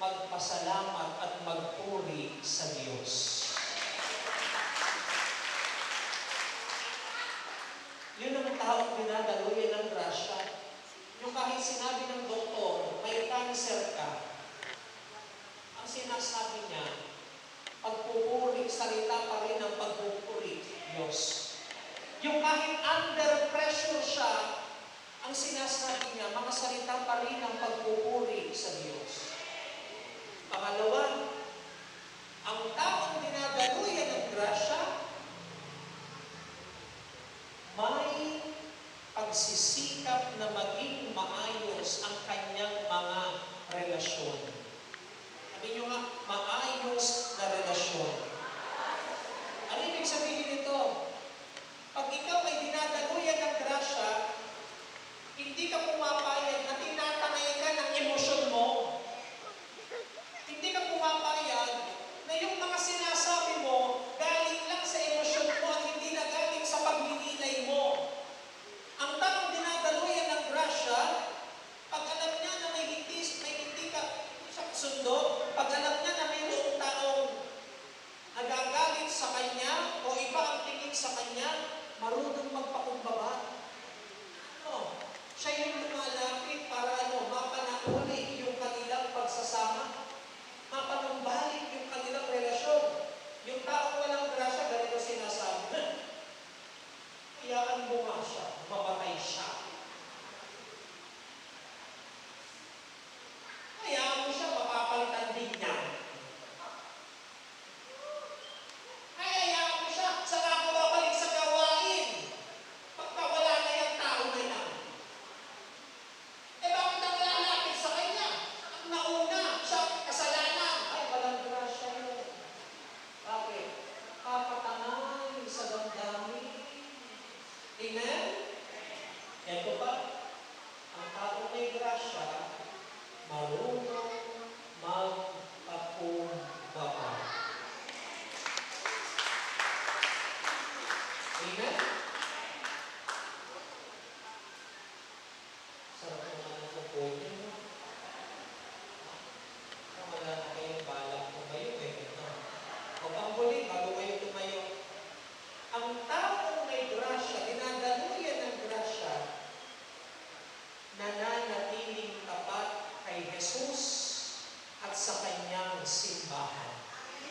magpasalamat at magpuri sa Diyos. Yun ang taong dinadaluyan ng grasya. Yung kahit sinabi ng doktor, may cancer ka, ang sinasabi niya, pagpupuri, salita pa rin ang pagpupuri, Diyos. Yung kahit under pressure siya, ang sinasabi niya, mga salita pa rin ang pagpupuri sa Diyos. Pangalawa, ang taong dinadaluyan ng grasya, may pagsisikap na maging maayos ang kanyang mga relasyon. Sabi niyo nga, maayos na relasyon. Ano ibig sabihin nito? Pag ikaw ay dinadaluyan ng grasya, hindi ka pumapayag na tinatanay ka ng emosyon mo. Hindi ka pumapayag na yung mga sinasabi mo galing lang sa emosyon mo at hindi na galing sa pagninilay mo. Ang taong dinadaluyan ng grasya, pag alam niya na may hindi ka sa sundo,